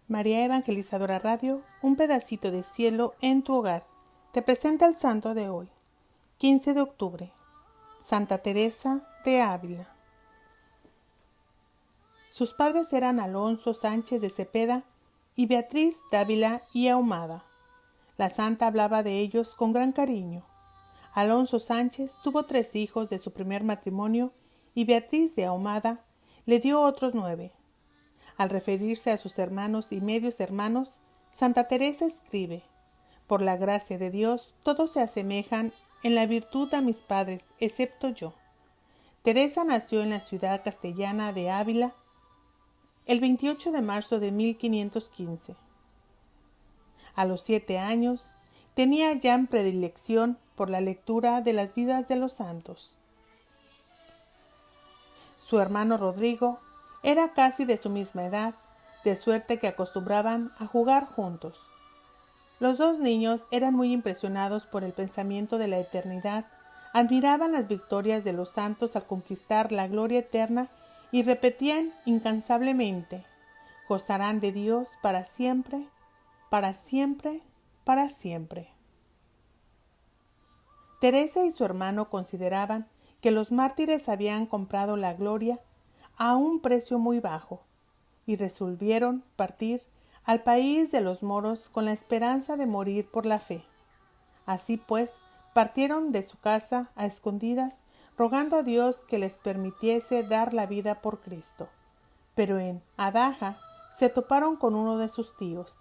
María Evangelizadora Radio, un pedacito de cielo en tu hogar. Te presenta el santo de hoy, 15 de octubre, Santa Teresa de Ávila. Sus padres eran Alonso Sánchez de Cepeda y Beatriz Dávila y Ahumada. La santa hablaba de ellos con gran cariño. Alonso Sánchez tuvo 3 hijos de su primer matrimonio y Beatriz de Ahumada le dio otros 9. Al referirse a sus hermanos y medios hermanos, Santa Teresa escribe: por la gracia de Dios, todos se asemejan en la virtud a mis padres, excepto yo. Teresa nació en la ciudad castellana de Ávila el 28 de marzo de 1515. A los 7 años, tenía ya predilección por la lectura de las vidas de los santos. Su hermano Rodrigo era casi de su misma edad, de suerte que acostumbraban a jugar juntos. Los 2 niños eran muy impresionados por el pensamiento de la eternidad, admiraban las victorias de los santos al conquistar la gloria eterna y repetían incansablemente: gozarán de Dios para siempre, para siempre, para siempre. Teresa y su hermano consideraban que los mártires habían comprado la gloria a un precio muy bajo, y resolvieron partir al país de los moros con la esperanza de morir por la fe. Así pues, partieron de su casa a escondidas, rogando a Dios que les permitiese dar la vida por Cristo. Pero en Adaja se toparon con uno de sus tíos,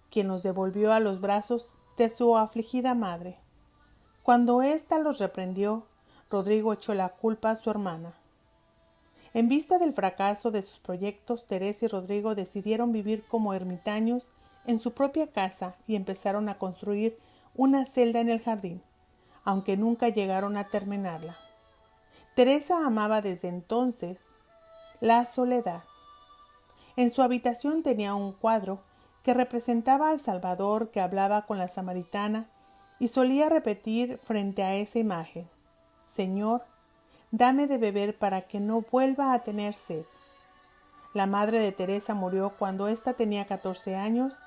quien los devolvió a los brazos de su afligida madre. Cuando ésta los reprendió, Rodrigo echó la culpa a su hermana. En vista del fracaso de sus proyectos, Teresa y Rodrigo decidieron vivir como ermitaños en su propia casa y empezaron a construir una celda en el jardín, aunque nunca llegaron a terminarla. Teresa amaba desde entonces la soledad. En su habitación tenía un cuadro que representaba al Salvador que hablaba con la samaritana y solía repetir frente a esa imagen: Señor, dame de beber para que no vuelva a tener sed. La madre de Teresa murió cuando ésta tenía 14 años.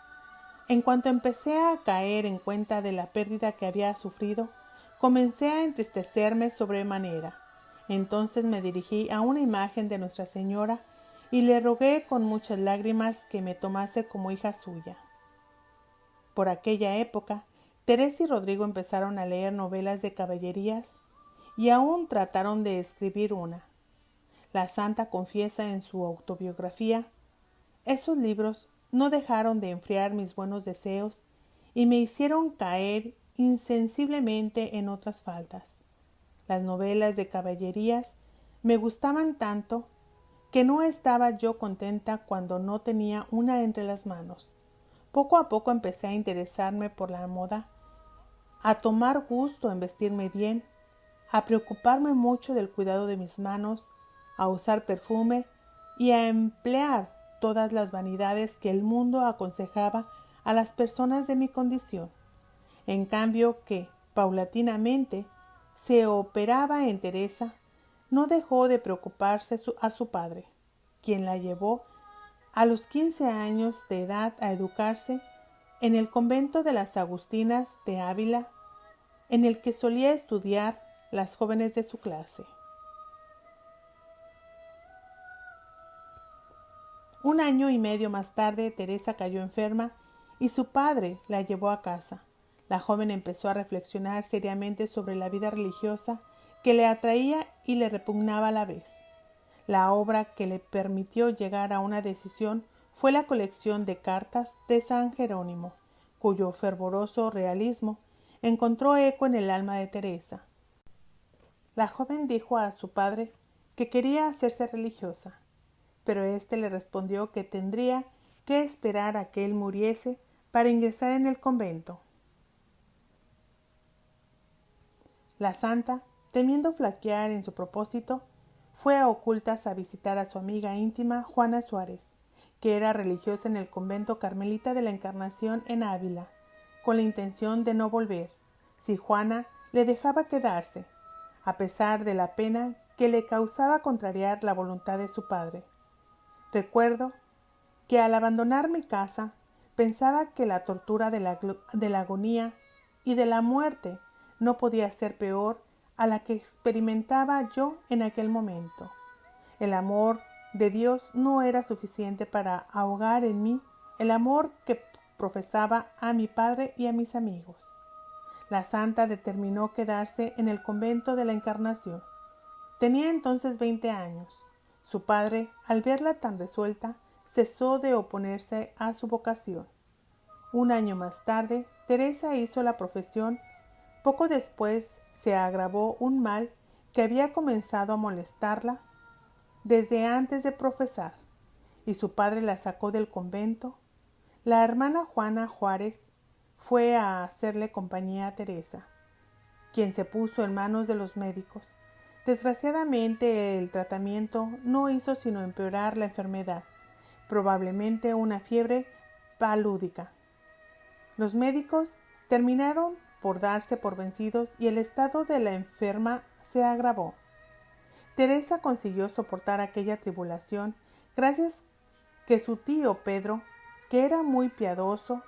En cuanto empecé a caer en cuenta de la pérdida que había sufrido, comencé a entristecerme sobremanera. Entonces me dirigí a una imagen de Nuestra Señora y le rogué con muchas lágrimas que me tomase como hija suya. Por aquella época, Teresa y Rodrigo empezaron a leer novelas de caballerías y aún trataron de escribir una. La santa confiesa en su autobiografía: esos libros no dejaron de enfriar mis buenos deseos y me hicieron caer insensiblemente en otras faltas. Las novelas de caballerías me gustaban tanto que no estaba yo contenta cuando no tenía una entre las manos. Poco a poco empecé a interesarme por la moda, a tomar gusto en vestirme bien, a preocuparme mucho del cuidado de mis manos, a usar perfume y a emplear todas las vanidades que el mundo aconsejaba a las personas de mi condición. En cambio que, paulatinamente, se operaba en Teresa, no dejó de preocuparse a su padre, quien la llevó a los 15 años de edad a educarse en el convento de las Agustinas de Ávila, en el que solía estudiar las jóvenes de su clase. Un año y medio más tarde, Teresa cayó enferma y su padre la llevó a casa. La joven empezó a reflexionar seriamente sobre la vida religiosa que le atraía y le repugnaba a la vez. La obra que le permitió llegar a una decisión fue la colección de cartas de San Jerónimo, cuyo fervoroso realismo encontró eco en el alma de Teresa. La joven dijo a su padre que quería hacerse religiosa, pero éste le respondió que tendría que esperar a que él muriese para ingresar en el convento. La santa, temiendo flaquear en su propósito, fue a ocultas a visitar a su amiga íntima Juana Suárez, que era religiosa en el convento carmelita de la Encarnación en Ávila, con la intención de no volver, si Juana le dejaba quedarse, a pesar de la pena que le causaba contrariar la voluntad de su padre. Recuerdo que al abandonar mi casa pensaba que la tortura de la agonía y de la muerte no podía ser peor a la que experimentaba yo en aquel momento. El amor de Dios no era suficiente para ahogar en mí el amor que profesaba a mi padre y a mis amigos. La santa determinó quedarse en el convento de la Encarnación. Tenía entonces 20 años. Su padre, al verla tan resuelta, cesó de oponerse a su vocación. Un año más tarde, Teresa hizo la profesión. Poco después se agravó un mal que había comenzado a molestarla desde antes de profesar, y su padre la sacó del convento. La hermana Juana Juárez fue a hacerle compañía a Teresa, quien se puso en manos de los médicos. Desgraciadamente, el tratamiento no hizo sino empeorar la enfermedad, probablemente una fiebre palúdica. Los médicos terminaron por darse por vencidos y el estado de la enferma se agravó. Teresa consiguió soportar aquella tribulación gracias que su tío Pedro, que era muy piadoso,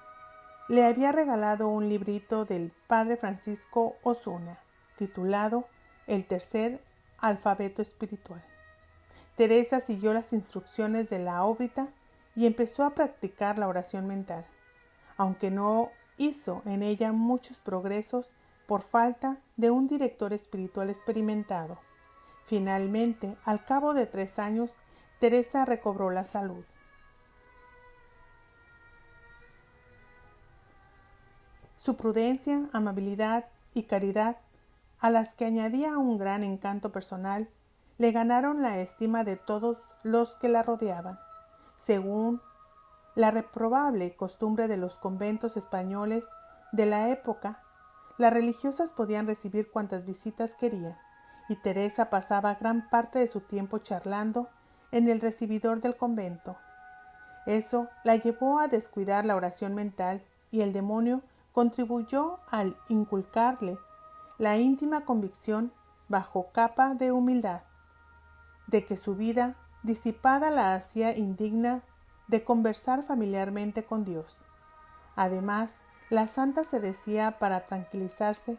le había regalado un librito del padre Francisco Osuna, titulado El tercer alfabeto espiritual. Teresa siguió las instrucciones de la óbrita y empezó a practicar la oración mental, aunque no hizo en ella muchos progresos por falta de un director espiritual experimentado. Finalmente, al cabo de 3 años, Teresa recobró la salud. Su prudencia, amabilidad y caridad, a las que añadía un gran encanto personal, le ganaron la estima de todos los que la rodeaban. Según la reprobable costumbre de los conventos españoles de la época, las religiosas podían recibir cuantas visitas querían, y Teresa pasaba gran parte de su tiempo charlando en el recibidor del convento. Eso la llevó a descuidar la oración mental, y el demonio contribuyó al inculcarle la íntima convicción, bajo capa de humildad, de que su vida disipada la hacía indigna de conversar familiarmente con Dios. Además, la santa se decía para tranquilizarse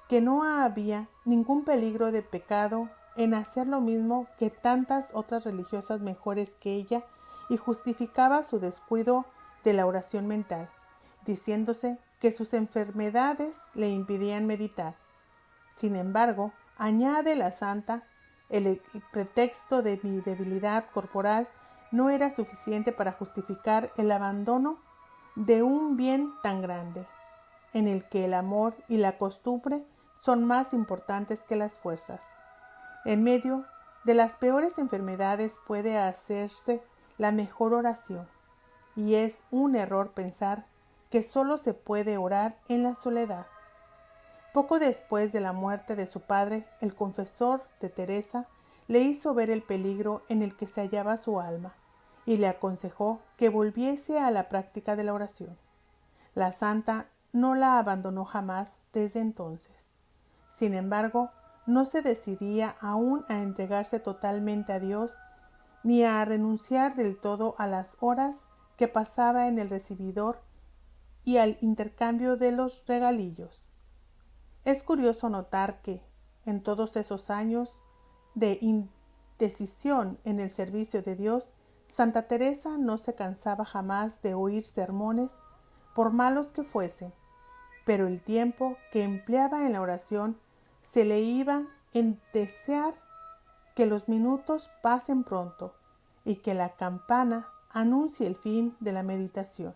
que no había ningún peligro de pecado en hacer lo mismo que tantas otras religiosas mejores que ella, y justificaba su descuido de la oración mental, diciéndose que sus enfermedades le impidían meditar. Sin embargo, añade la santa, el pretexto de mi debilidad corporal no era suficiente para justificar el abandono de un bien tan grande, en el que el amor y la costumbre son más importantes que las fuerzas. En medio de las peores enfermedades puede hacerse la mejor oración, y es un error pensar que solo se puede orar en la soledad. Poco después de la muerte de su padre, el confesor de Teresa le hizo ver el peligro en el que se hallaba su alma, y le aconsejó que volviese a la práctica de la oración. La santa no la abandonó jamás desde entonces. Sin embargo, no se decidía aún a entregarse totalmente a Dios, ni a renunciar del todo a las horas que pasaba en el recibidor y al intercambio de los regalillos. Es curioso notar que, en todos esos años de indecisión en el servicio de Dios, Santa Teresa no se cansaba jamás de oír sermones, por malos que fuesen, pero el tiempo que empleaba en la oración se le iba en desear que los minutos pasen pronto y que la campana anuncie el fin de la meditación,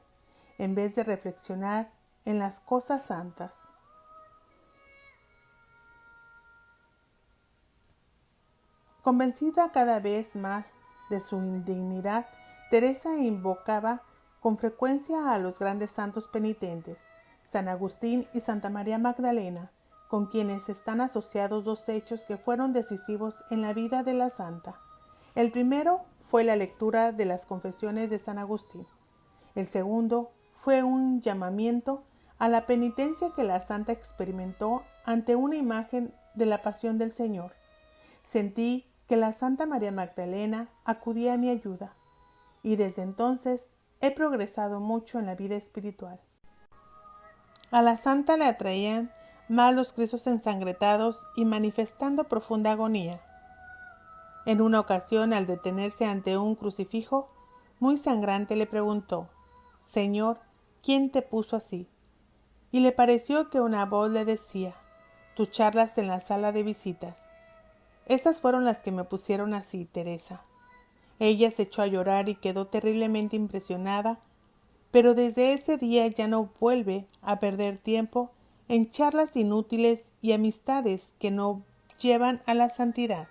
en vez de reflexionar en las cosas santas. Convencida cada vez más de su indignidad, Teresa invocaba con frecuencia a los grandes santos penitentes, San Agustín y Santa María Magdalena, con quienes están asociados 2 hechos que fueron decisivos en la vida de la santa. El primero fue la lectura de las Confesiones de San Agustín. El segundo fue un llamamiento a la penitencia que la santa experimentó ante una imagen de la Pasión del Señor. Sentí que la Santa María Magdalena acudía a mi ayuda, y desde entonces he progresado mucho en la vida espiritual. A la santa le atraían más los Cristos ensangrentados y manifestando profunda agonía. En una ocasión, al detenerse ante un crucifijo muy sangrante, le preguntó: «Señor, ¿quién te puso así?». Y le pareció que una voz le decía: «Tus charlas en la sala de visitas». «Esas fueron las que me pusieron así, Teresa». Ella se echó a llorar y quedó terriblemente impresionada, pero desde ese día ya no vuelve a perder tiempo en charlas inútiles y amistades que no llevan a la santidad.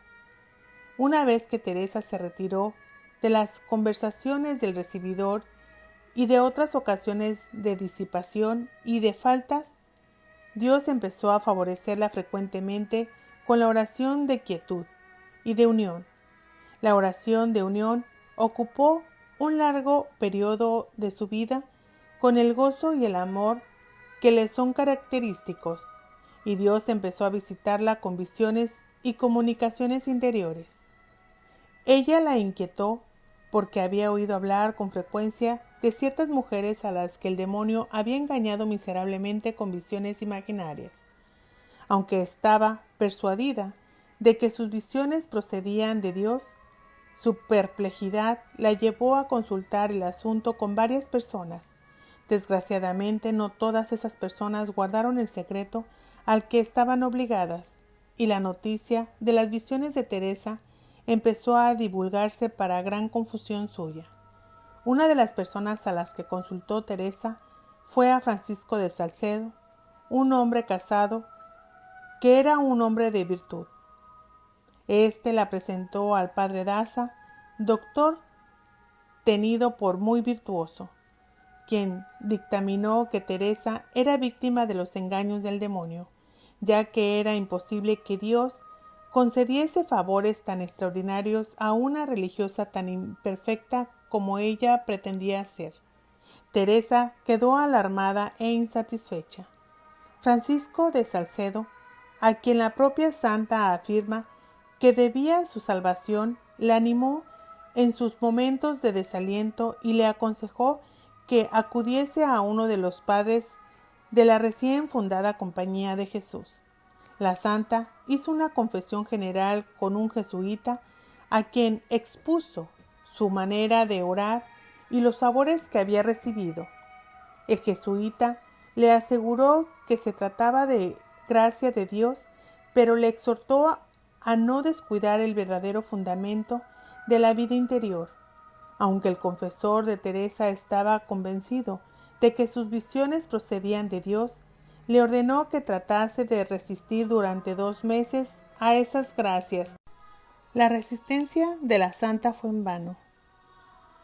Una vez que Teresa se retiró de las conversaciones del recibidor y de otras ocasiones de disipación y de faltas, Dios empezó a favorecerla frecuentemente con la oración de quietud y de unión. La oración de unión ocupó un largo periodo de su vida con el gozo y el amor que le son característicos, y Dios empezó a visitarla con visiones y comunicaciones interiores. Ella la inquietó porque había oído hablar con frecuencia de ciertas mujeres a las que el demonio había engañado miserablemente con visiones imaginarias. Aunque estaba persuadida de que sus visiones procedían de Dios, su perplejidad la llevó a consultar el asunto con varias personas. Desgraciadamente, no todas esas personas guardaron el secreto al que estaban obligadas, y la noticia de las visiones de Teresa empezó a divulgarse para gran confusión suya. Una de las personas a las que consultó Teresa fue a Francisco de Salcedo, un hombre casado que era un hombre de virtud. Este la presentó al padre Daza, doctor tenido por muy virtuoso, quien dictaminó que Teresa era víctima de los engaños del demonio, ya que era imposible que Dios concediese favores tan extraordinarios a una religiosa tan imperfecta como ella pretendía ser. Teresa quedó alarmada e insatisfecha. Francisco de Salcedo, a quien la propia santa afirma que debía su salvación, la animó en sus momentos de desaliento y le aconsejó que acudiese a uno de los padres de la recién fundada Compañía de Jesús. La santa hizo una confesión general con un jesuita a quien expuso su manera de orar y los favores que había recibido. El jesuita le aseguró que se trataba de gracia de Dios, pero le exhortó a no descuidar el verdadero fundamento de la vida interior. Aunque el confesor de Teresa estaba convencido de que sus visiones procedían de Dios, le ordenó que tratase de resistir durante 2 meses a esas gracias. La resistencia de la santa fue en vano.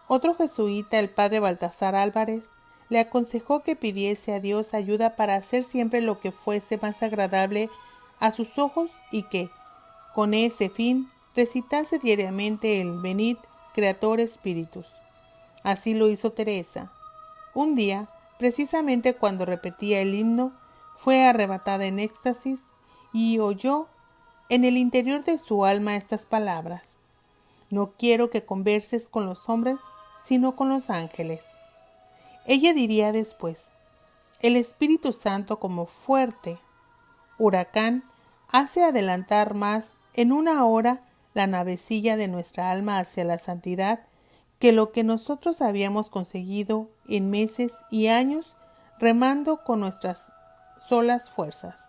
Otro jesuita, el padre Baltasar Álvarez, le aconsejó que pidiese a Dios ayuda para hacer siempre lo que fuese más agradable a sus ojos y que, con ese fin, recitase diariamente el Venid Creator Spiritus. Así lo hizo Teresa. Un día, precisamente cuando repetía el himno, fue arrebatada en éxtasis y oyó en el interior de su alma estas palabras: «No quiero que converses con los hombres, sino con los ángeles». Ella diría después: «El Espíritu Santo, como fuerte huracán, hace adelantar más en una hora la navecilla de nuestra alma hacia la santidad que lo que nosotros habíamos conseguido en meses y años remando con nuestras solas fuerzas».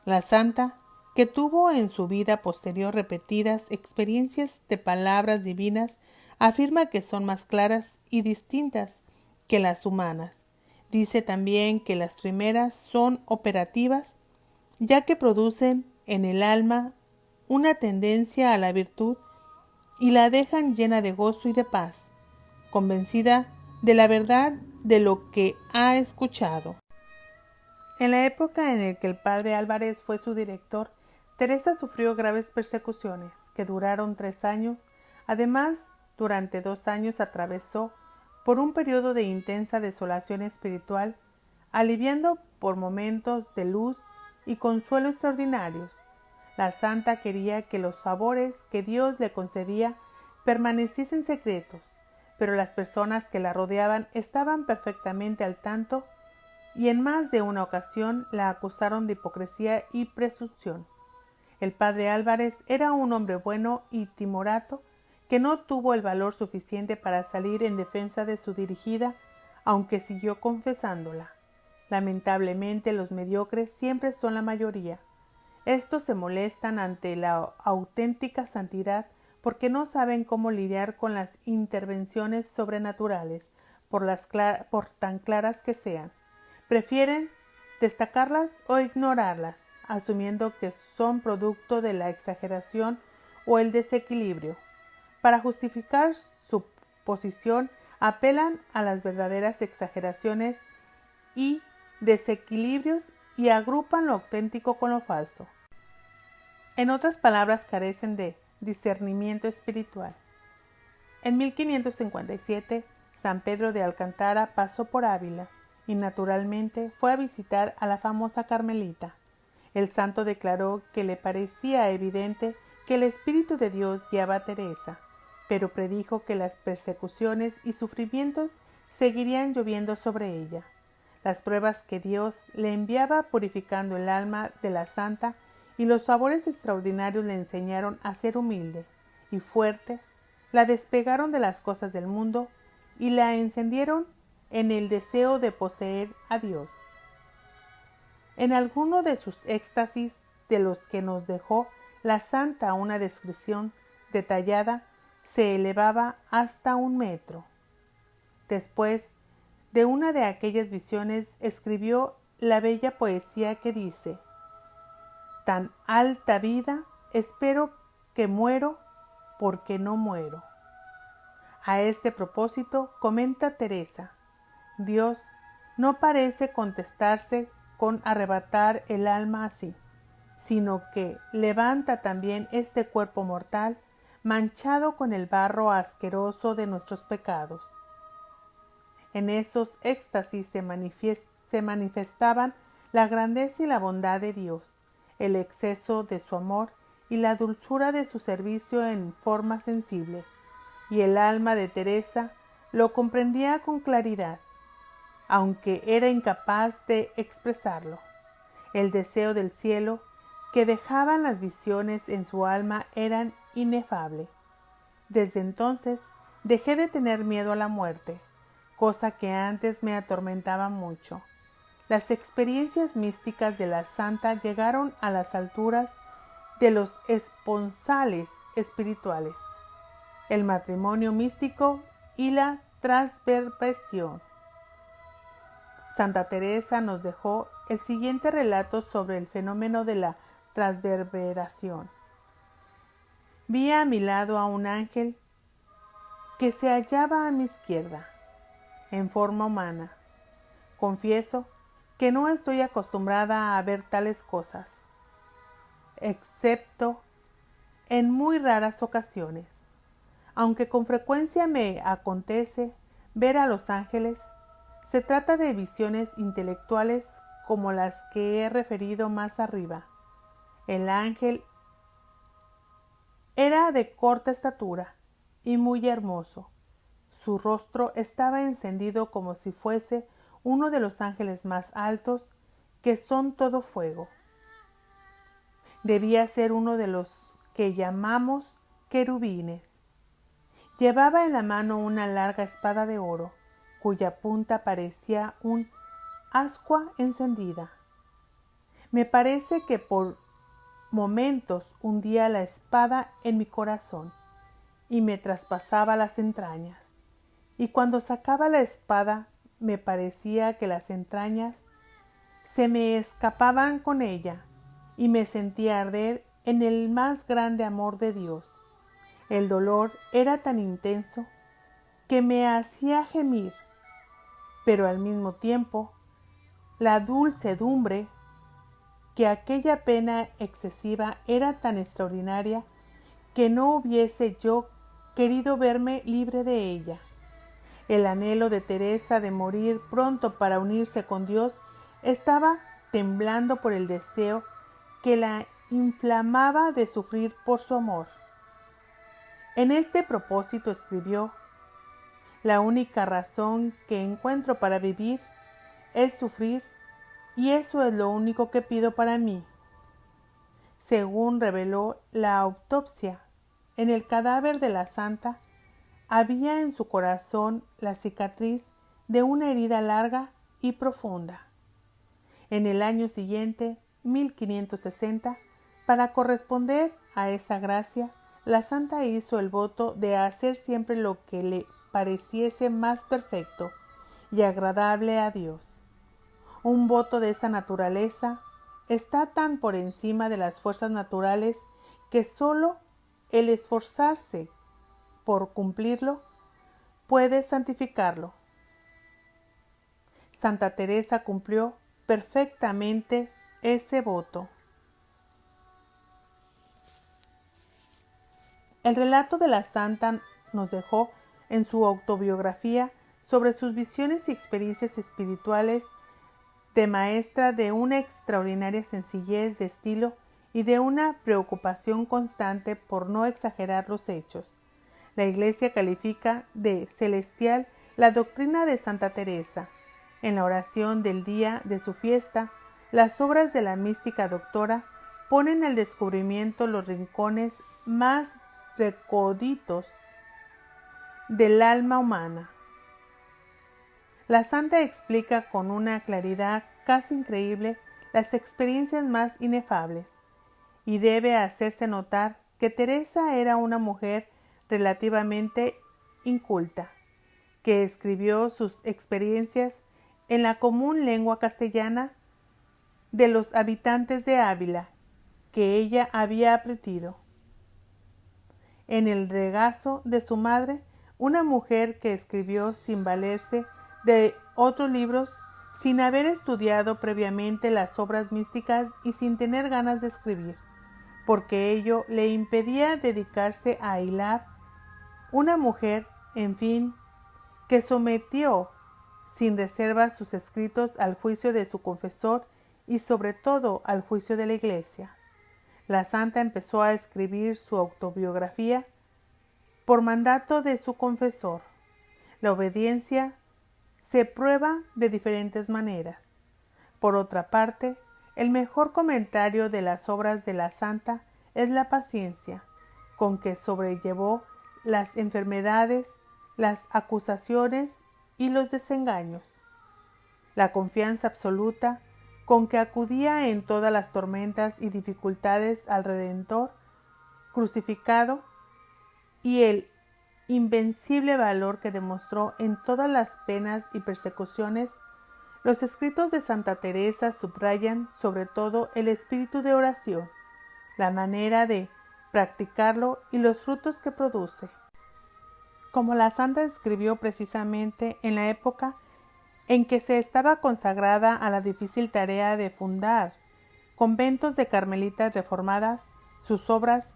La santa, que tuvo en su vida posterior repetidas experiencias de palabras divinas, afirma que son más claras y distintas que las humanas. Dice también que las primeras son operativas, ya que producen en el alma una tendencia a la virtud y la dejan llena de gozo y de paz, convencida de la verdad de lo que ha escuchado. En la época en la que el padre Álvarez fue su director, Teresa sufrió graves persecuciones que duraron 3 años. Además, durante 2 años atravesó por un periodo de intensa desolación espiritual, aliviando por momentos de luz y consuelo extraordinarios. La santa quería que los favores que Dios le concedía permaneciesen secretos, pero las personas que la rodeaban estaban perfectamente al tanto y en más de una ocasión la acusaron de hipocresía y presunción. El padre Álvarez era un hombre bueno y timorato que no tuvo el valor suficiente para salir en defensa de su dirigida, aunque siguió confesándola. Lamentablemente los mediocres siempre son la mayoría. Estos se molestan ante la auténtica santidad porque no saben cómo lidiar con las intervenciones sobrenaturales, por tan claras que sean. Prefieren destacarlas o ignorarlas, asumiendo que son producto de la exageración o el desequilibrio. Para justificar su posición, apelan a las verdaderas exageraciones y desequilibrios y agrupan lo auténtico con lo falso. En otras palabras, carecen de discernimiento espiritual. En 1557, San Pedro de Alcántara pasó por Ávila y naturalmente fue a visitar a la famosa Carmelita. El santo declaró que le parecía evidente que el Espíritu de Dios guiaba a Teresa, pero predijo que las persecuciones y sufrimientos seguirían lloviendo sobre ella. Las pruebas que Dios le enviaba purificando el alma de la santa y los favores extraordinarios le enseñaron a ser humilde y fuerte, la despegaron de las cosas del mundo y la encendieron en el deseo de poseer a Dios. En alguno de sus éxtasis, de los que nos dejó la santa una descripción detallada, se elevaba hasta 1 metro. Después de una de aquellas visiones escribió la bella poesía que dice: «Tan alta vida espero que muero porque no muero». A este propósito comenta Teresa: Dios no parece contestarse con arrebatar el alma así, sino que levanta también este cuerpo mortal manchado con el barro asqueroso de nuestros pecados. En esos éxtasis se manifestaban la grandeza y la bondad de Dios, el exceso de su amor y la dulzura de su servicio en forma sensible, y el alma de Teresa lo comprendía con claridad, aunque era incapaz de expresarlo. El deseo del cielo que dejaban las visiones en su alma eran inefable. Desde entonces dejé de tener miedo a la muerte, cosa que antes me atormentaba mucho. Las experiencias místicas de la santa llegaron a las alturas de los esponsales espirituales, el matrimonio místico y la transverberación. Santa Teresa nos dejó el siguiente relato sobre el fenómeno de la transverberación. Vi a mi lado a un ángel que se hallaba a mi izquierda, en forma humana. Confieso que no estoy acostumbrada a ver tales cosas, excepto en muy raras ocasiones. Aunque con frecuencia me acontece ver a los ángeles, se trata de visiones intelectuales como las que he referido más arriba. El ángel era de corta estatura y muy hermoso. Su rostro estaba encendido como si fuese uno de los ángeles más altos, que son todo fuego. Debía ser uno de los que llamamos querubines. Llevaba en la mano una larga espada de oro, cuya punta parecía un ascua encendida. Me parece que por momentos hundía la espada en mi corazón y me traspasaba las entrañas, y cuando sacaba la espada me parecía que las entrañas se me escapaban con ella y me sentía arder en el más grande amor de Dios. El dolor era tan intenso que me hacía gemir, pero al mismo tiempo la dulcedumbre que aquella pena excesiva era tan extraordinaria que no hubiese yo querido verme libre de ella. El anhelo de Teresa de morir pronto para unirse con Dios estaba temblando por el deseo que la inflamaba de sufrir por su amor. En este propósito escribió: La única razón que encuentro para vivir es sufrir, y eso es lo único que pido para mí. Según reveló la autopsia, en el cadáver de la santa había en su corazón la cicatriz de una herida larga y profunda. En el año siguiente, 1560, para corresponder a esa gracia, la santa hizo el voto de hacer siempre lo que le pareciese más perfecto y agradable a Dios. Un voto de esa naturaleza está tan por encima de las fuerzas naturales que sólo el esforzarse por cumplirlo puede santificarlo. Santa Teresa cumplió perfectamente ese voto. El relato de la santa nos dejó en su autobiografía sobre sus visiones y experiencias espirituales de maestra de una extraordinaria sencillez de estilo y de una preocupación constante por no exagerar los hechos. La Iglesia califica de celestial la doctrina de Santa Teresa. En la oración del día de su fiesta, las obras de la mística doctora ponen al descubrimiento los rincones más recónditos del alma humana. La santa explica con una claridad casi increíble las experiencias más inefables, y debe hacerse notar que Teresa era una mujer relativamente inculta, que escribió sus experiencias en la común lengua castellana de los habitantes de Ávila, que ella había aprendido en el regazo de su madre, una mujer que escribió sin valerse de otros libros, sin haber estudiado previamente las obras místicas y sin tener ganas de escribir, porque ello le impedía dedicarse a hilar. Una mujer, en fin, que sometió sin reserva sus escritos al juicio de su confesor y sobre todo al juicio de la Iglesia. La santa empezó a escribir su autobiografía por mandato de su confesor. La obediencia se prueba de diferentes maneras. Por otra parte, el mejor comentario de las obras de la santa es la paciencia con que sobrellevó las enfermedades, las acusaciones y los desengaños. La confianza absoluta con que acudía en todas las tormentas y dificultades al Redentor crucificado y el invencible valor que demostró en todas las penas y persecuciones. Los escritos de Santa Teresa subrayan sobre todo el espíritu de oración, la manera de practicarlo y los frutos que produce. Como la santa escribió precisamente en la época en que se estaba consagrada a la difícil tarea de fundar conventos de carmelitas reformadas, sus obras,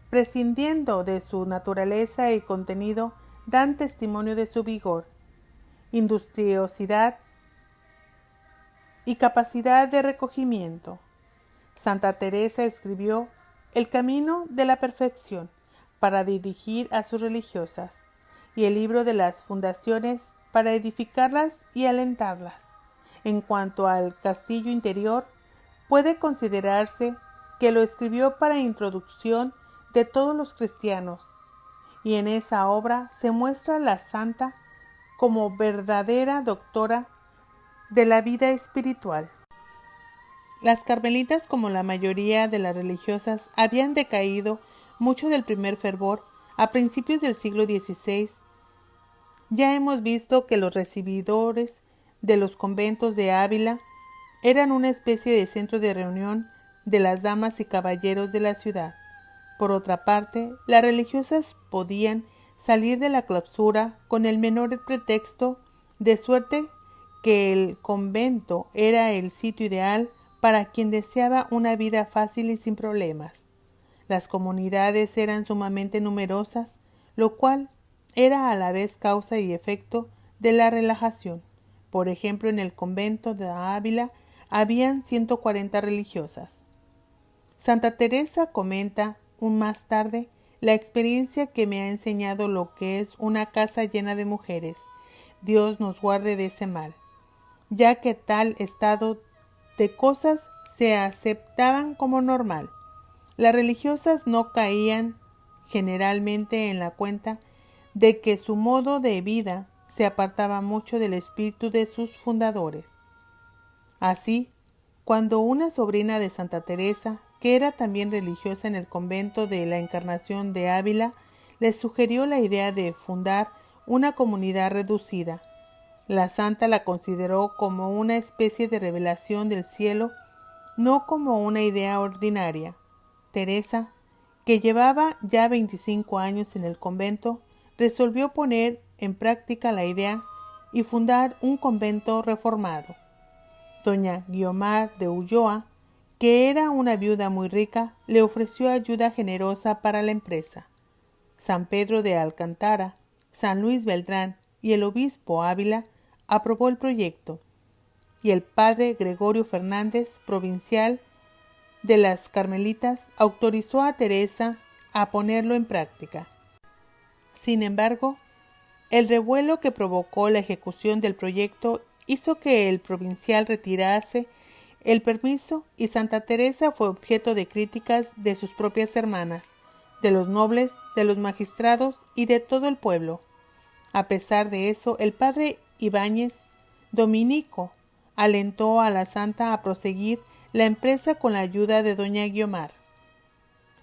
prescindiendo de su naturaleza y contenido, dan testimonio de su vigor, industriosidad y capacidad de recogimiento. Santa Teresa escribió El camino de la perfección para dirigir a sus religiosas y el libro de las fundaciones para edificarlas y alentarlas. En cuanto al castillo interior, puede considerarse que lo escribió para introducción de todos los cristianos, y en esa obra se muestra la santa como verdadera doctora de la vida espiritual. Las carmelitas, como la mayoría de las religiosas, habían decaído mucho del primer fervor a principios del siglo XVI. Ya hemos visto que los recibidores de los conventos de Ávila eran una especie de centro de reunión de las damas y caballeros de la ciudad. Por otra parte, las religiosas podían salir de la clausura con el menor pretexto, de suerte que el convento era el sitio ideal para quien deseaba una vida fácil y sin problemas. Las comunidades eran sumamente numerosas, lo cual era a la vez causa y efecto de la relajación. Por ejemplo, en el convento de Ávila habían 140 religiosas. Santa Teresa comenta más tarde la experiencia que me ha enseñado lo que es una casa llena de mujeres. Dios nos guarde de ese mal, ya que tal estado de cosas se aceptaban como normal. Las religiosas no caían generalmente en la cuenta de que su modo de vida se apartaba mucho del espíritu de sus fundadores. Así, cuando una sobrina de Santa Teresa, que era también religiosa en el convento de la Encarnación de Ávila, les sugirió la idea de fundar una comunidad reducida, la santa la consideró como una especie de revelación del cielo, no como una idea ordinaria. Teresa, que llevaba ya 25 años en el convento, resolvió poner en práctica la idea y fundar un convento reformado. Doña Guiomar de Ulloa, que era una viuda muy rica, le ofreció ayuda generosa para la empresa. San Pedro de Alcántara, San Luis Beltrán y el obispo Ávila aprobó el proyecto, y el padre Gregorio Fernández, provincial de las Carmelitas, autorizó a Teresa a ponerlo en práctica. Sin embargo, el revuelo que provocó la ejecución del proyecto hizo que el provincial retirase el permiso y Santa Teresa fue objeto de críticas de sus propias hermanas, de los nobles, de los magistrados y de todo el pueblo. A pesar de eso, el padre Ibáñez, dominico, alentó a la santa a proseguir la empresa con la ayuda de doña Guiomar.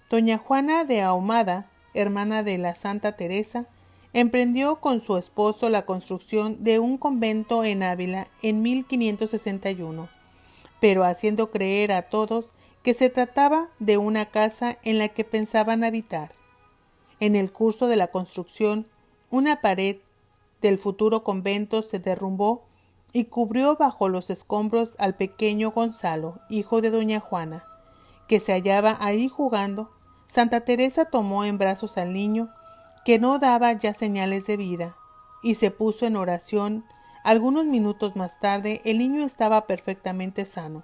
Doña Juana de Ahumada, hermana de la Santa Teresa, emprendió con su esposo la construcción de un convento en Ávila en 1561, pero haciendo creer a todos que se trataba de una casa en la que pensaban habitar. En el curso de la construcción, una pared del futuro convento se derrumbó y cubrió bajo los escombros al pequeño Gonzalo, hijo de doña Juana, que se hallaba ahí jugando. Santa Teresa tomó en brazos al niño, que no daba ya señales de vida, y se puso en oración. Algunos minutos más tarde, el niño estaba perfectamente sano,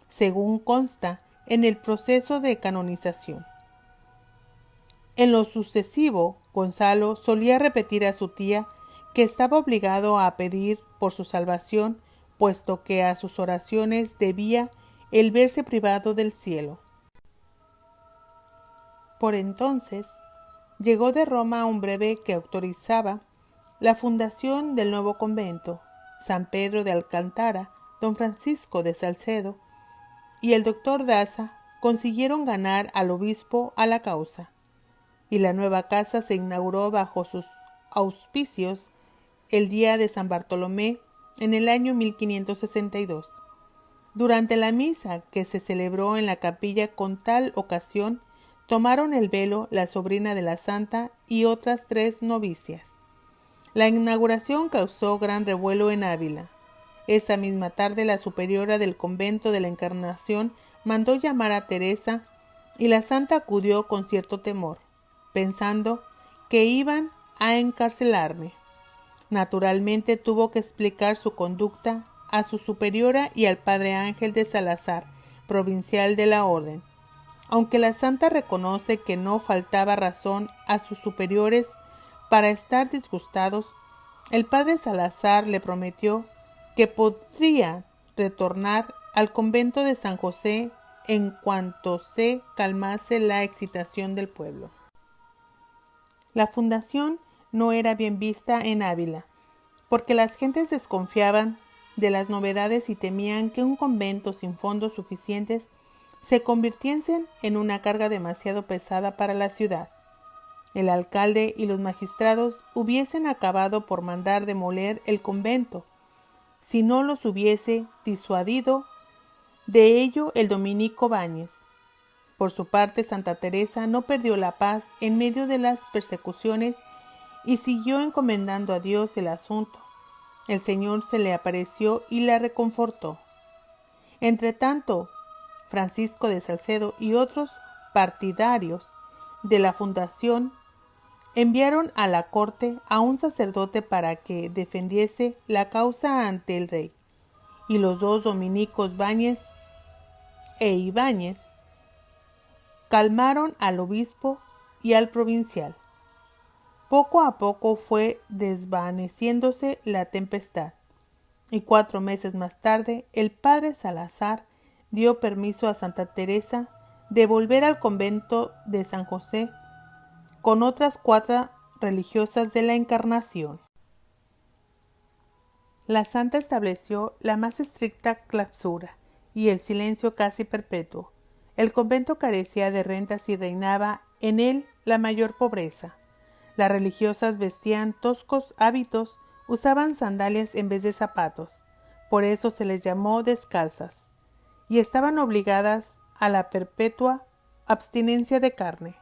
según consta en el proceso de canonización. En lo sucesivo, Gonzalo solía repetir a su tía que estaba obligado a pedir por su salvación, puesto que a sus oraciones debía el verse privado del cielo. Por entonces, llegó de Roma un breve que autorizaba la fundación del nuevo convento. San Pedro de Alcántara, don Francisco de Salcedo y el doctor Daza consiguieron ganar al obispo a la causa, y la nueva casa se inauguró bajo sus auspicios el día de San Bartolomé en el año 1562. Durante la misa que se celebró en la capilla con tal ocasión, tomaron el velo la sobrina de la santa y otras 3 novicias. La inauguración causó gran revuelo en Ávila. Esa misma tarde la superiora del convento de la Encarnación mandó llamar a Teresa y la santa acudió con cierto temor, pensando que iban a encarcelarme. Naturalmente tuvo que explicar su conducta a su superiora y al padre Ángel de Salazar, provincial de la orden. Aunque la santa reconoce que no faltaba razón a sus superiores para estar disgustados, el padre Salazar le prometió que podría retornar al convento de San José en cuanto se calmase la excitación del pueblo. La fundación no era bien vista en Ávila, porque las gentes desconfiaban de las novedades y temían que un convento sin fondos suficientes se convirtiesen en una carga demasiado pesada para la ciudad. El alcalde y los magistrados hubiesen acabado por mandar demoler el convento, si no los hubiese disuadido de ello el dominico Báñez. Por su parte, Santa Teresa no perdió la paz en medio de las persecuciones y siguió encomendando a Dios el asunto. El Señor se le apareció y la reconfortó. Entretanto, Francisco de Salcedo y otros partidarios de la fundación enviaron a la corte a un sacerdote para que defendiese la causa ante el rey, y los 2 dominicos Báñez e Ibáñez calmaron al obispo y al provincial. Poco a poco fue desvaneciéndose la tempestad, y 4 meses más tarde el padre Salazar dio permiso a Santa Teresa de volver al convento de San José con otras 4 religiosas de la Encarnación. La santa estableció la más estricta clausura y el silencio casi perpetuo. El convento carecía de rentas y reinaba en él la mayor pobreza. Las religiosas vestían toscos hábitos, usaban sandalias en vez de zapatos, por eso se les llamó descalzas, y estaban obligadas a la perpetua abstinencia de carne.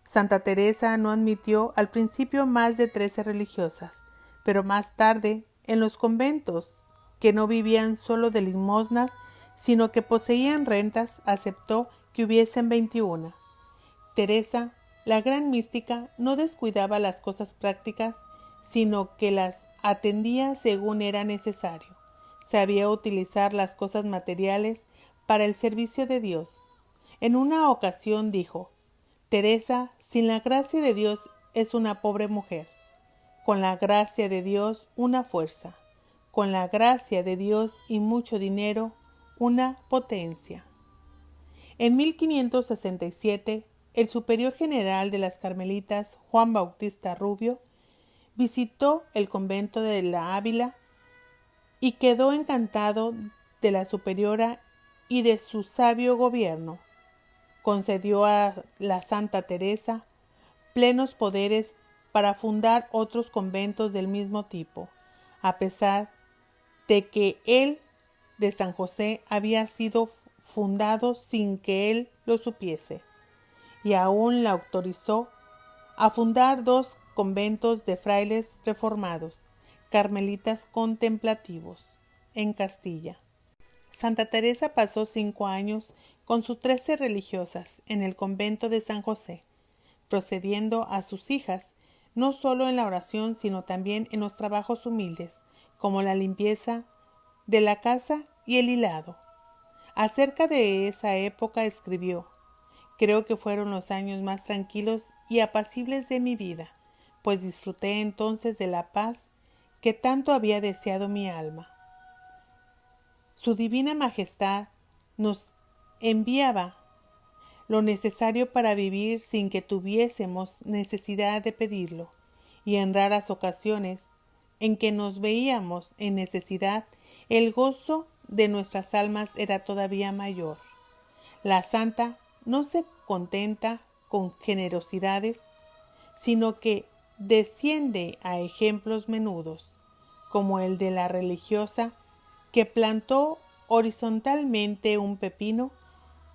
Santa Teresa no admitió al principio más de 13 religiosas, pero más tarde, en los conventos, que no vivían solo de limosnas, sino que poseían rentas, aceptó que hubiesen 21. Teresa, la gran mística, no descuidaba las cosas prácticas, sino que las atendía según era necesario. Sabía utilizar las cosas materiales para el servicio de Dios. En una ocasión dijo: Teresa, sin la gracia de Dios, es una pobre mujer. Con la gracia de Dios, una fuerza. Con la gracia de Dios y mucho dinero, una potencia. En 1567, el superior general de las Carmelitas, Juan Bautista Rubio, visitó el convento de la Ávila y quedó encantado de la superiora y de su sabio gobierno. Concedió a la Santa Teresa plenos poderes para fundar otros conventos del mismo tipo, a pesar de que el de San José había sido fundado sin que él lo supiese, y aún la autorizó a fundar 2 conventos de frailes reformados, carmelitas contemplativos, en Castilla. Santa Teresa pasó 5 años con sus 13 religiosas en el convento de San José, procediendo a sus hijas no solo en la oración, sino también en los trabajos humildes, como la limpieza de la casa y el hilado. Acerca de esa época escribió: creo que fueron los años más tranquilos y apacibles de mi vida, pues disfruté entonces de la paz que tanto había deseado mi alma. Su divina majestad nos enviaba lo necesario para vivir sin que tuviésemos necesidad de pedirlo, y en raras ocasiones en que nos veíamos en necesidad, el gozo de nuestras almas era todavía mayor. La santa no se contenta con generosidades, sino que desciende a ejemplos menudos, como el de la religiosa que plantó horizontalmente un pepino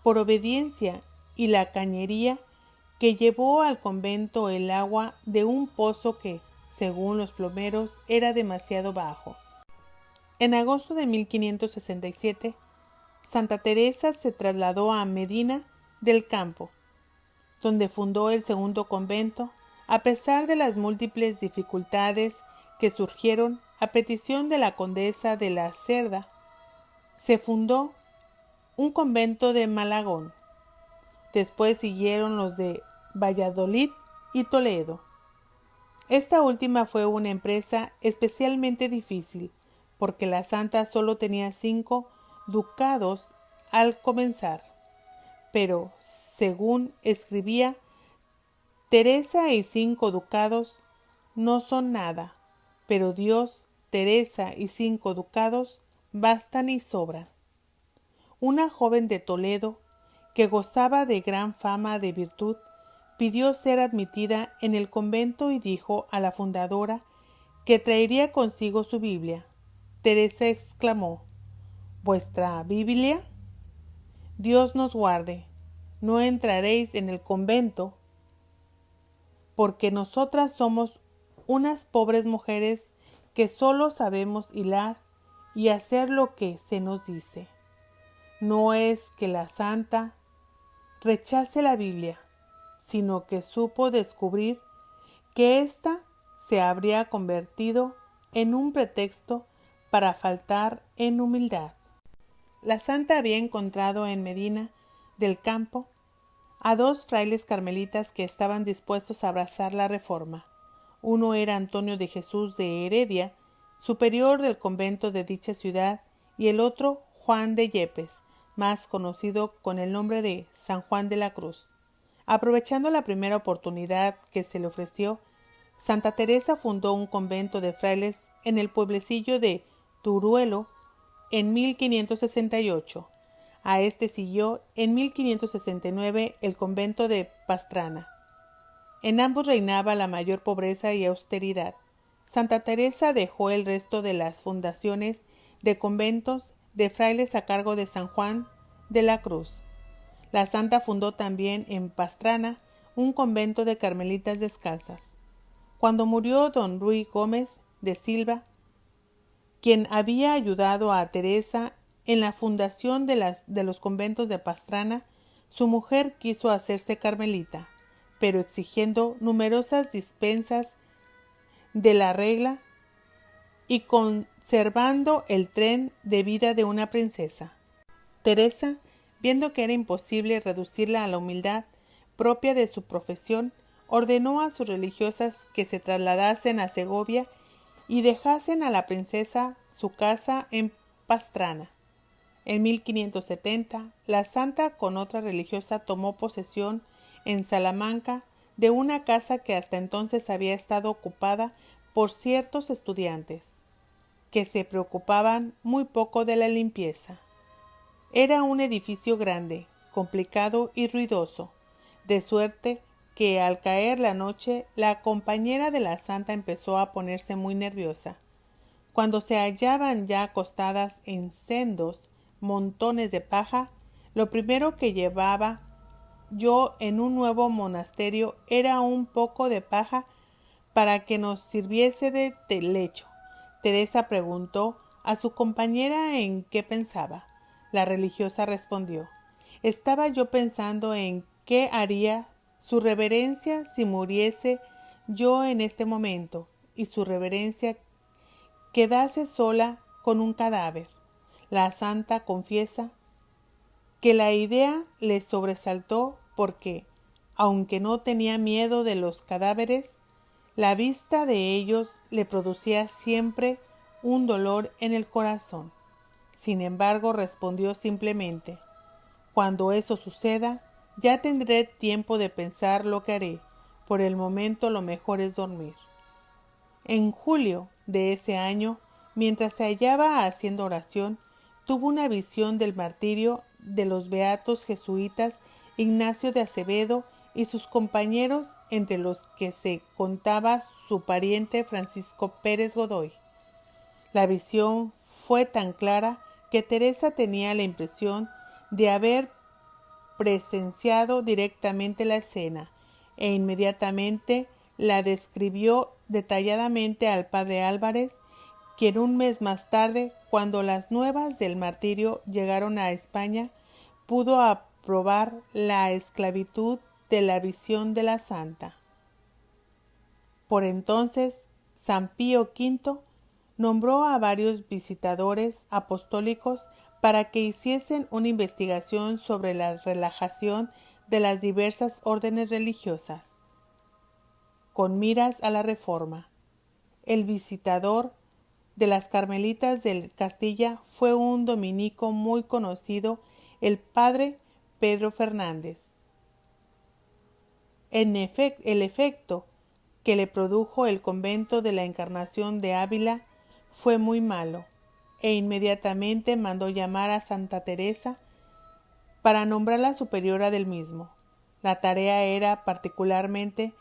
por obediencia, y la cañería que llevó al convento el agua de un pozo que, según los plomeros, era demasiado bajo. En agosto de 1567, Santa Teresa se trasladó a Medina del Campo, donde fundó el segundo convento, a pesar de las múltiples dificultades que surgieron a petición de la condesa de la Cerda. Se fundó un convento de Malagón. Después siguieron los de Valladolid y Toledo. Esta última fue una empresa especialmente difícil, porque la santa solo tenía 5 ducados al comenzar. Pero, según escribía, Teresa y 5 ducados no son nada, pero Dios, Teresa y 5 ducados bastan y sobran. Una joven de Toledo, que gozaba de gran fama de virtud, pidió ser admitida en el convento y dijo a la fundadora que traería consigo su Biblia. Teresa exclamó: ¿Vuestra Biblia? Dios nos guarde, no entraréis en el convento, porque nosotras somos unas pobres mujeres que solo sabemos hilar y hacer lo que se nos dice. No es que la santa rechace la Biblia, sino que supo descubrir que ésta se habría convertido en un pretexto para faltar en humildad. La santa había encontrado en Medina del Campo a dos frailes carmelitas que estaban dispuestos a abrazar la reforma. Uno era Antonio de Jesús de Heredia, superior del convento de dicha ciudad, y el otro Juan de Yepes, más conocido con el nombre de San Juan de la Cruz. Aprovechando la primera oportunidad que se le ofreció, Santa Teresa fundó un convento de frailes en el pueblecillo de Turuelo en 1568. A este siguió en 1569 el convento de Pastrana. En ambos reinaba la mayor pobreza y austeridad. Santa Teresa dejó el resto de las fundaciones de conventos de frailes a cargo de San Juan de la Cruz. La santa fundó también en Pastrana un convento de carmelitas descalzas. Cuando murió don Ruy Gómez de Silva, quien había ayudado a Teresa en la fundación de los conventos de Pastrana, su mujer quiso hacerse carmelita, pero exigiendo numerosas dispensas de la regla y conservando el tren de vida de una princesa. Teresa, viendo que era imposible reducirla a la humildad propia de su profesión, ordenó a sus religiosas que se trasladasen a Segovia y dejasen a la princesa su casa en Pastrana. En 1570, la santa con otra religiosa tomó posesión en Salamanca de una casa que hasta entonces había estado ocupada por ciertos estudiantes, que se preocupaban muy poco de la limpieza. Era un edificio grande, complicado y ruidoso, de suerte que al caer la noche la compañera de la santa empezó a ponerse muy nerviosa. Cuando se hallaban ya acostadas en sendos montones de paja, lo primero que llevaba yo en un nuevo monasterio era un poco de paja para que nos sirviese de lecho. Teresa preguntó a su compañera en qué pensaba. La religiosa respondió: estaba yo pensando en qué haría su reverencia si muriese yo en este momento y su reverencia quedase sola con un cadáver. La santa confiesa que la idea le sobresaltó porque, aunque no tenía miedo de los cadáveres, la vista de ellos le producía siempre un dolor en el corazón. Sin embargo, respondió simplemente: cuando eso suceda, ya tendré tiempo de pensar lo que haré. Por el momento lo mejor es dormir. En julio de ese año, mientras se hallaba haciendo oración, tuvo una visión del martirio de los beatos jesuitas Ignacio de Acevedo y sus compañeros, entre los que se contaba su pariente Francisco Pérez Godoy. La visión fue tan clara que Teresa tenía la impresión de haber presenciado directamente la escena e inmediatamente la describió detalladamente al padre Álvarez, quien un mes más tarde, cuando las nuevas del martirio llegaron a España, pudo aprobar la esclavitud de la visión de la santa. Por entonces, San Pío V nombró a varios visitadores apostólicos para que hiciesen una investigación sobre la relajación de las diversas órdenes religiosas, con miras a la reforma. El visitador de las Carmelitas del Castilla fue un dominico muy conocido, el padre Pedro Fernández. El efecto que le produjo el convento de la Encarnación de Ávila fue muy malo, e inmediatamente mandó llamar a Santa Teresa para nombrarla superiora del mismo. La tarea era particularmente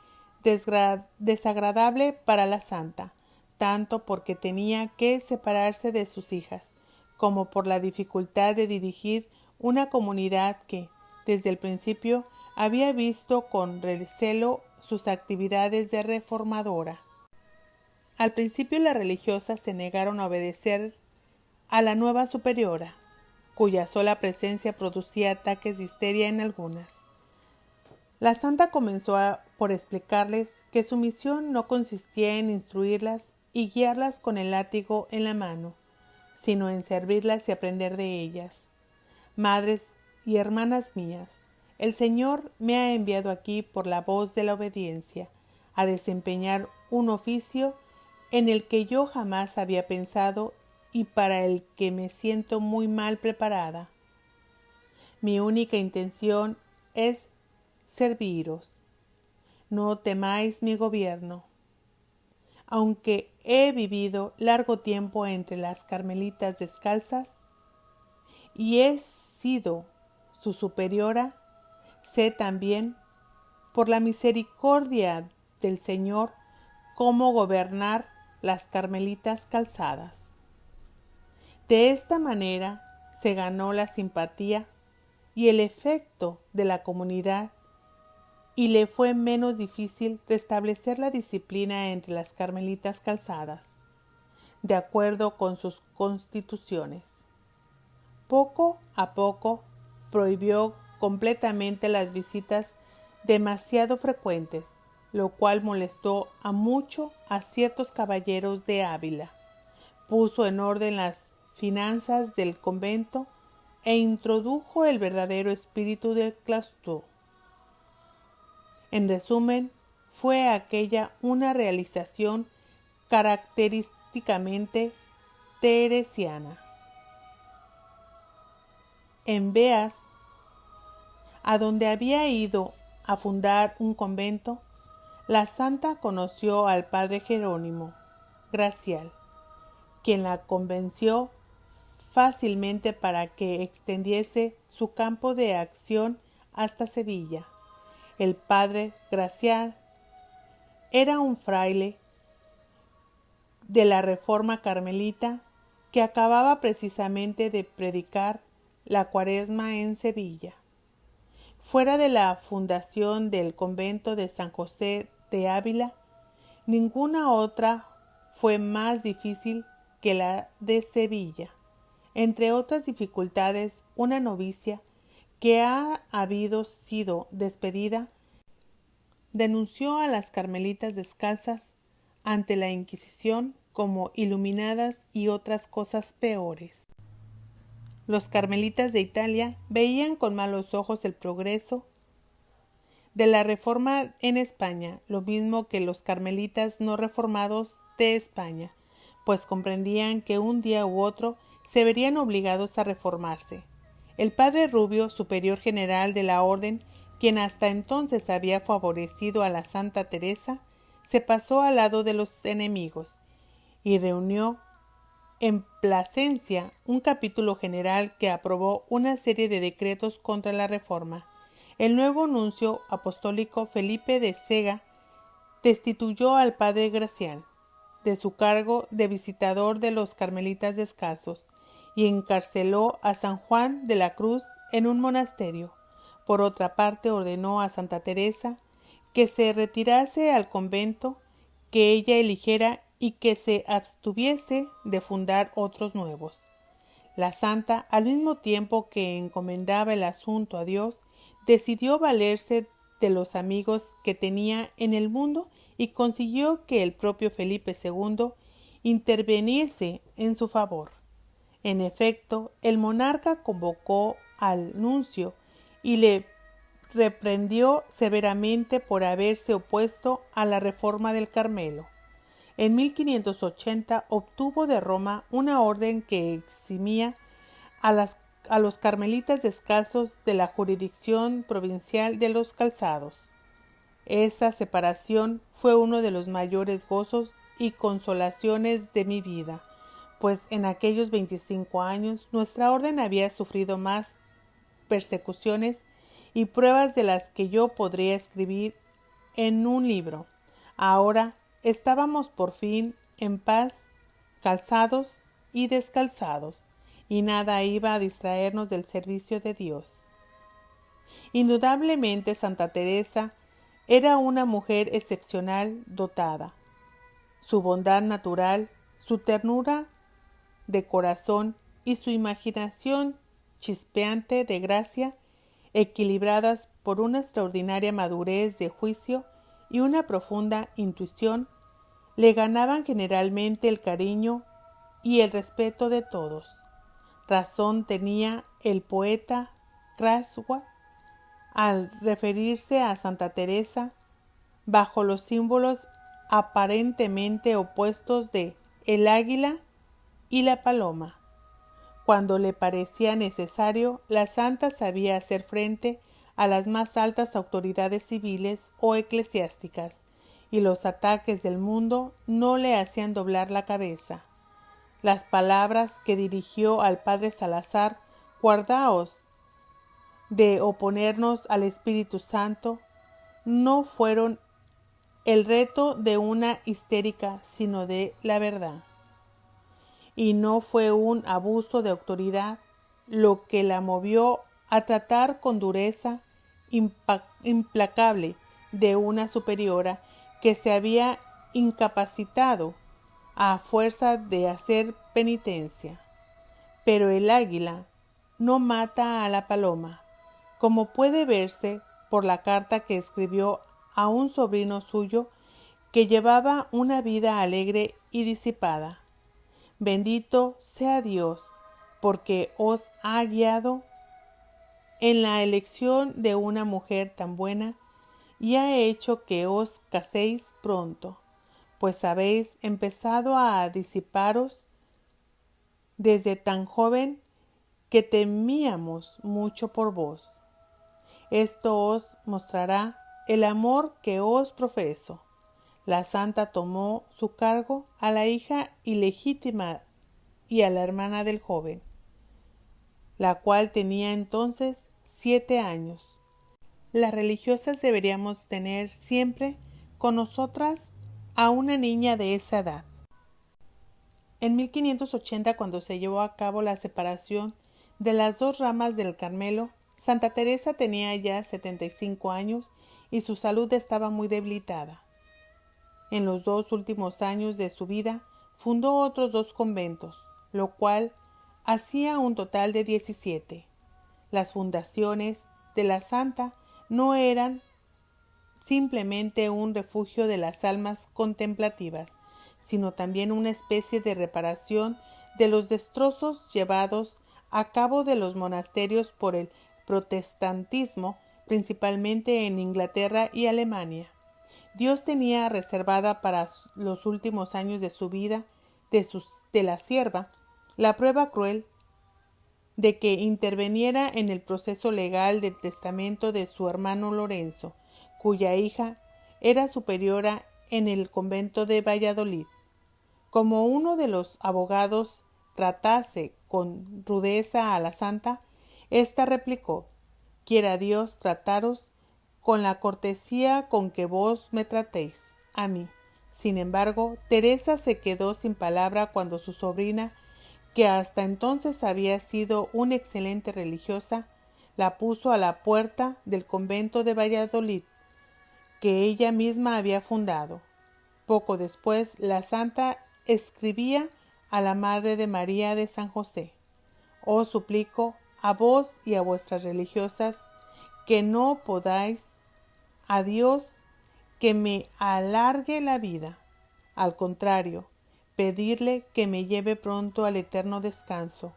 desagradable para la santa, tanto porque tenía que separarse de sus hijas, como por la dificultad de dirigir una comunidad que, desde el principio, había visto con recelo sus actividades de reformadora. Al principio las religiosas se negaron a obedecer a la nueva superiora, cuya sola presencia producía ataques de histeria en algunas. La santa comenzó por explicarles que su misión no consistía en instruirlas y guiarlas con el látigo en la mano, sino en servirlas y aprender de ellas. Madres y hermanas mías, el Señor me ha enviado aquí por la voz de la obediencia, a desempeñar un oficio en el que yo jamás había pensado y para el que me siento muy mal preparada. Mi única intención es serviros. No temáis mi gobierno. Aunque he vivido largo tiempo entre las carmelitas descalzas y he sido su superiora, sé también, por la misericordia del Señor, cómo gobernar las carmelitas calzadas. De esta manera se ganó la simpatía y el afecto de la comunidad, y le fue menos difícil restablecer la disciplina entre las carmelitas calzadas, de acuerdo con sus constituciones. Poco a poco prohibió completamente las visitas demasiado frecuentes, lo cual molestó mucho a ciertos caballeros de Ávila. Puso en orden las finanzas del convento e introdujo el verdadero espíritu del claustro. En resumen, fue aquella una realización característicamente teresiana. En Beas, a donde había ido a fundar un convento, la santa conoció al padre Jerónimo Gracial, quien la convenció fácilmente para que extendiese su campo de acción hasta Sevilla. El padre Gracial era un fraile de la Reforma Carmelita que acababa precisamente de predicar la Cuaresma en Sevilla. Fuera de la fundación del convento de San José de Ávila, ninguna otra fue más difícil que la de Sevilla. Entre otras dificultades, una novicia que ha habido sido despedida, denunció a las carmelitas descalzas ante la Inquisición como iluminadas y otras cosas peores. Los carmelitas de Italia veían con malos ojos el progreso de la reforma en España, lo mismo que los carmelitas no reformados de España, pues comprendían que un día u otro se verían obligados a reformarse. El padre Rubio, superior general de la orden, quien hasta entonces había favorecido a la Santa Teresa, se pasó al lado de los enemigos y reunió en Plasencia un capítulo general que aprobó una serie de decretos contra la reforma. El nuevo nuncio apostólico Felipe de Sega destituyó al padre Gracial de su cargo de visitador de los carmelitas descalzos y encarceló a San Juan de la Cruz en un monasterio. Por otra parte, ordenó a Santa Teresa que se retirase al convento que ella eligiera y que se abstuviese de fundar otros nuevos. La santa, al mismo tiempo que encomendaba el asunto a Dios, decidió valerse de los amigos que tenía en el mundo y consiguió que el propio Felipe II interviniese en su favor. En efecto, el monarca convocó al nuncio y le reprendió severamente por haberse opuesto a la reforma del Carmelo. En 1580 obtuvo de Roma una orden que eximía a los carmelitas descalzos de la jurisdicción provincial de los calzados. Esa separación fue uno de los mayores gozos y consolaciones de mi vida, pues en aquellos 25 años nuestra orden había sufrido más persecuciones y pruebas de las que yo podría escribir en un libro. Ahora estábamos por fin en paz, calzados y descalzados, y nada iba a distraernos del servicio de Dios. Indudablemente Santa Teresa era una mujer excepcional dotada. Su bondad natural, su ternura de corazón y su imaginación chispeante de gracia, equilibradas por una extraordinaria madurez de juicio y una profunda intuición, le ganaban generalmente el cariño y el respeto de todos. Razón tenía el poeta Crassuat al referirse a Santa Teresa bajo los símbolos aparentemente opuestos de el águila y la paloma. Cuando le parecía necesario, la santa sabía hacer frente a las más altas autoridades civiles o eclesiásticas, y los ataques del mundo no le hacían doblar la cabeza. Las palabras que dirigió al padre Salazar, guardaos de oponernos al Espíritu Santo, no fueron el reto de una histérica, sino de la verdad. Y no fue un abuso de autoridad lo que la movió a tratar con dureza implacable de una superiora que se había incapacitado a fuerza de hacer penitencia. Pero el águila no mata a la paloma, como puede verse por la carta que escribió a un sobrino suyo que llevaba una vida alegre y disipada. Bendito sea Dios, porque os ha guiado en la elección de una mujer tan buena y ha hecho que os caséis pronto, pues habéis empezado a disiparos desde tan joven que temíamos mucho por vos. Esto os mostrará el amor que os profeso. La santa tomó su cargo a la hija ilegítima y a la hermana del joven, la cual tenía entonces 7 años. Las religiosas deberíamos tener siempre con nosotras a una niña de esa edad. En 1580, cuando se llevó a cabo la separación de las dos ramas del Carmelo, Santa Teresa tenía ya 75 años y su salud estaba muy debilitada. En los 2 últimos años de su vida fundó otros 2 conventos, lo cual hacía un total de 17. Las fundaciones de la santa no eran simplemente un refugio de las almas contemplativas, sino también una especie de reparación de los destrozos llevados a cabo de los monasterios por el protestantismo, principalmente en Inglaterra y Alemania. Dios tenía reservada para los últimos años de su vida de la sierva la prueba cruel de que interviniera en el proceso legal del testamento de su hermano Lorenzo, cuya hija era superiora en el convento de Valladolid. Como uno de los abogados tratase con rudeza a la santa, ésta replicó: «Quiera Dios trataros con la cortesía con que vos me tratéis a mí». Sin embargo, Teresa se quedó sin palabra cuando su sobrina, que hasta entonces había sido una excelente religiosa, la puso a la puerta del convento de Valladolid, que ella misma había fundado. Poco después, la santa escribía a la Madre de María de San José: «Os suplico a vos y a vuestras religiosas que no podáis a Dios que me alargue la vida. Al contrario, pedirle que me lleve pronto al eterno descanso,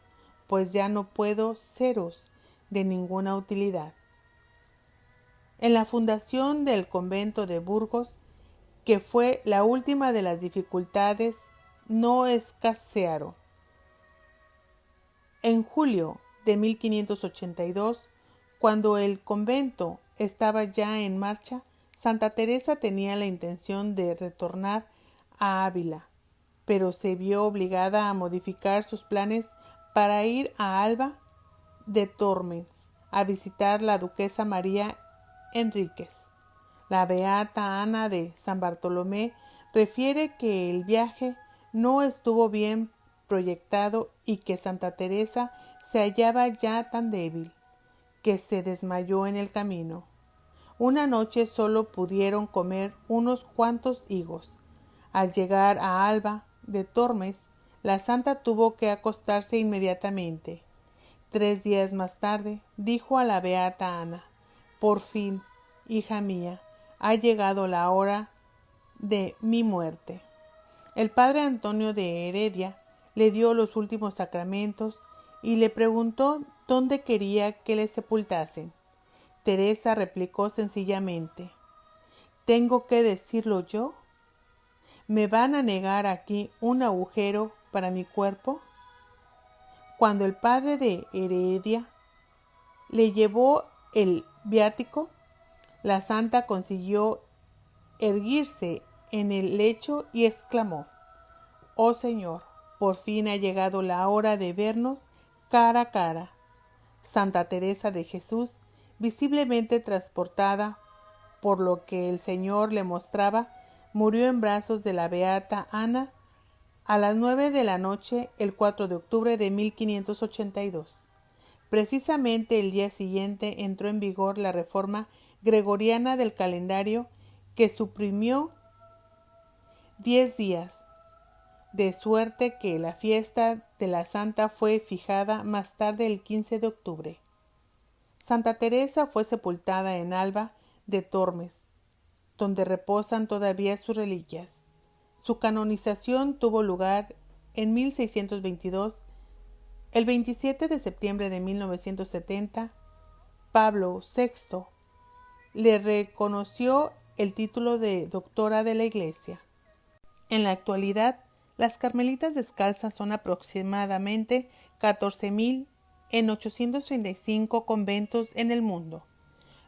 pues ya no puedo seros de ninguna utilidad». En la fundación del convento de Burgos, que fue la última de las dificultades, no escasearon. En julio de 1582, cuando el convento estaba ya en marcha, Santa Teresa tenía la intención de retornar a Ávila, pero se vio obligada a modificar sus planes para ir a Alba de Tormes a visitar la duquesa María Enríquez. La beata Ana de San Bartolomé refiere que el viaje no estuvo bien proyectado y que Santa Teresa se hallaba ya tan débil que se desmayó en el camino. Una noche solo pudieron comer unos cuantos higos. Al llegar a Alba de Tormes, la santa tuvo que acostarse inmediatamente. 3 días más tarde dijo a la beata Ana: «Por fin, hija mía, ha llegado la hora de mi muerte». El padre Antonio de Heredia le dio los últimos sacramentos y le preguntó dónde quería que le sepultasen. Teresa replicó sencillamente: ¿tengo que decirlo yo? ¿Me van a negar aquí un agujero para mi cuerpo? Cuando el padre de Heredia le llevó el viático, la santa consiguió erguirse en el lecho y exclamó: «Oh Señor, por fin ha llegado la hora de vernos cara a cara». Santa Teresa de Jesús, visiblemente transportada por lo que el Señor le mostraba, murió en brazos de la beata Ana a las 9 de la noche el 4 de octubre de 1582. Precisamente el día siguiente entró en vigor la reforma gregoriana del calendario que suprimió 10 días, de suerte que la fiesta de la Santa fue fijada más tarde el 15 de octubre. Santa Teresa fue sepultada en Alba de Tormes, donde reposan todavía sus reliquias. Su canonización tuvo lugar en 1622. El 27 de septiembre de 1970, Pablo VI le reconoció el título de doctora de la Iglesia. En la actualidad, las carmelitas descalzas son aproximadamente 14,000 en 835 conventos en el mundo.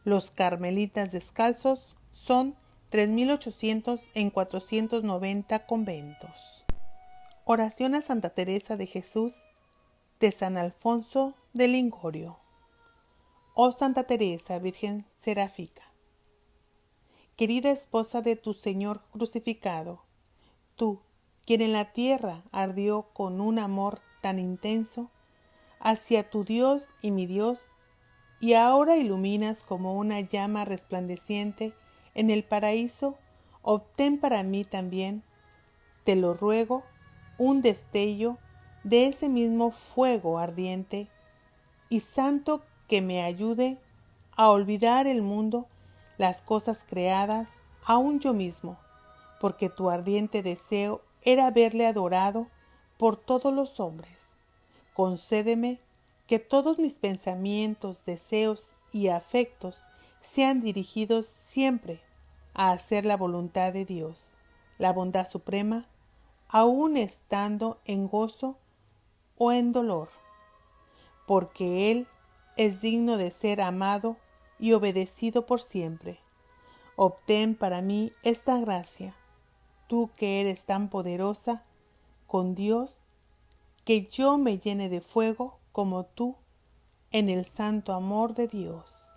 Los carmelitas descalzos son 3,800 en 490 conventos. Oración a Santa Teresa de Jesús de San Alfonso de Ligorio. Oh Santa Teresa, Virgen Seráfica, querida esposa de tu Señor crucificado, tú, quien en la tierra ardió con un amor tan intenso hacia tu Dios y mi Dios, y ahora iluminas como una llama resplandeciente en el paraíso, obtén para mí también, te lo ruego, un destello de ese mismo fuego ardiente y santo que me ayude a olvidar el mundo, las cosas creadas, aún yo mismo, porque tu ardiente deseo era verle adorado por todos los hombres. Concédeme que todos mis pensamientos, deseos y afectos sean dirigidos siempre a hacer la voluntad de Dios, la bondad suprema, aun estando en gozo o en dolor, porque Él es digno de ser amado y obedecido por siempre. Obtén para mí esta gracia, tú que eres tan poderosa con Dios, que yo me llene de fuego como tú en el santo amor de Dios.